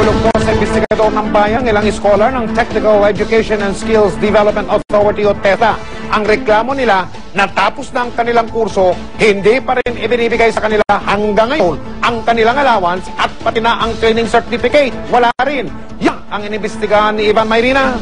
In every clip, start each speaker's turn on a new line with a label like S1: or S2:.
S1: Nahulog po sa investigador ng bayan ilang scholar ng Technical Education and Skills Development Authority o TESDA. Ang reklamo nila, natapos na ang kanilang kurso, hindi pa rin ibinibigay sa kanila hanggang ngayon ang kanilang allowance at pati na ang training certificate. Wala rin. Yan ang inimbestigahan ni Ivan Mayrina.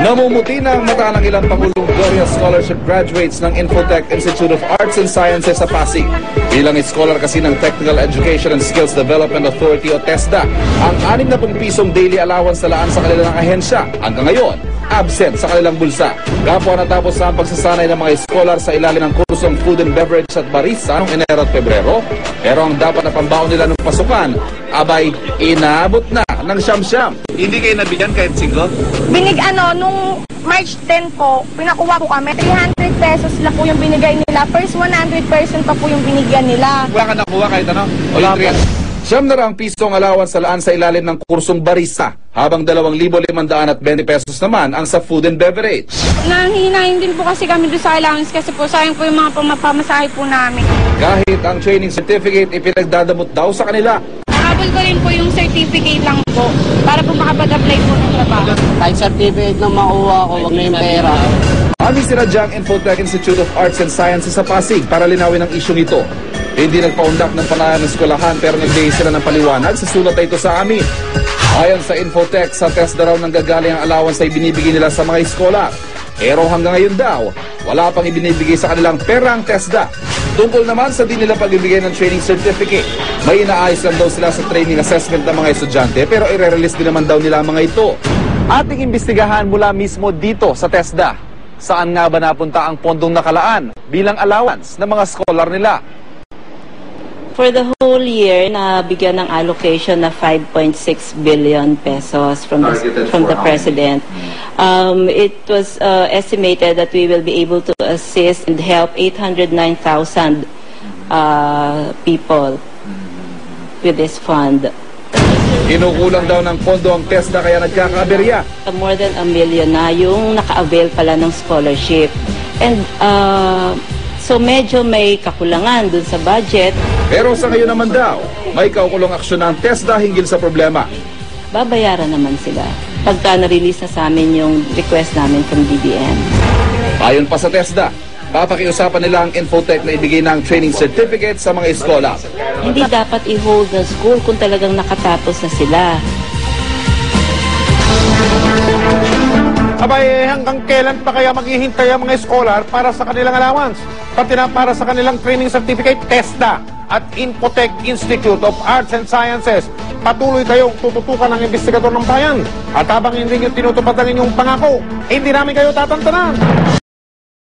S2: Namumuti na ang mata ng ilang Pangulong Gloria Scholarship graduates ng Infotech Institute of Arts and Sciences sa Pasig. Bilang scholar kasi ng Technical Education and Skills Development Authority o TESDA, ang 60 pisong daily allowance na laan sa kanilang ahensya hanggang ngayon, absent sa kanilang bulsa. Kapwa natapos na ang pagsasanay ng mga scholar sa ilalim ng kursong Food and Beverage at Barista noong Enero at Pebrero, pero ang dapat na pambaon nila ng pasukan, abay, inaabot na ng siyam-siyam.
S3: Hindi kayo nabigyan kahit single?
S4: Nung March 10 po, pinakuha po kami, 300 pesos lang po yung binigay nila. First 100% pa po yung binigyan nila.
S3: Wala ka nakuha kahit ano?
S2: Wala po. 700 pisong allowance sa laan sa ilalim ng kursong barista, habang 2,520 pesos naman ang sa food and beverage.
S4: Nangihinahin din po kasi kami doon sa allowance kasi po sayang po yung mga pamamasahe po namin.
S2: Kahit ang training certificate ipinagdadamot daw sa kanila.
S4: Nakabal ko rin po yung certificate lang po para po makapag-apply po ng trabaho.
S5: Kahit certificate na makuha ko, wag na yung pera.
S2: Aming sinadyang Infotech Institute of Arts and Sciences sa Pasig para linawin ang isyong ito. Hindi nagpaundak ng panayan ng eskwelahan pero nagbigay sila ng paliwanag sa sulat na ito sa amin. Ayon sa Infotech, sa TESDA raw nang gagaling ang allowance na ibinibigay nila sa mga eskola. Pero hanggang ngayon daw, wala pang ibinibigay sa kanilang pera ang TESDA. Tungkol naman sa di nila pagbibigay ng training certificate, may inaayos lang daw sila sa training assessment ng mga estudyante pero i-release din naman daw nila mga ito. Ating imbestigahan mula mismo dito sa TESDA. Saan nga ba napunta ang pondong nakalaan bilang allowance ng mga scholar nila?
S6: For the whole year, nabigyan ng allocation na 5.6 billion pesos from the President. It was estimated that we will be able to assist and help 809,000 people with this fund.
S2: Kinukulang daw ng pondo ang TESDA kaya nagkakaberya.
S6: More than 1 million na yung naka-avail pala ng scholarship. And so medyo may kakulangan dun sa budget.
S2: Pero sa ngayon naman daw, may kaukulong aksyon ng TESDA hinggil sa problema.
S6: Babayaran naman sila pagka na-release na sa amin yung request namin from DBM.
S2: Ayon pa sa TESDA, papakiusapan nila ang Infotech na ibigay ng training certificate sa mga eskola.
S6: Hindi dapat i-hold ng school kung talagang nakatapos na sila.
S1: Abay, hanggang kailan pa kaya maghihintay ang mga scholar para sa kanilang allowance? Pati na para sa kanilang training certificate, TESDA at Infotech Institute of Arts and Sciences. Patuloy kayong tututukan ng investigador ng bayan. At habang hindi nyo tinutupad ang inyong pangako, hindi namin kayo tatantanan.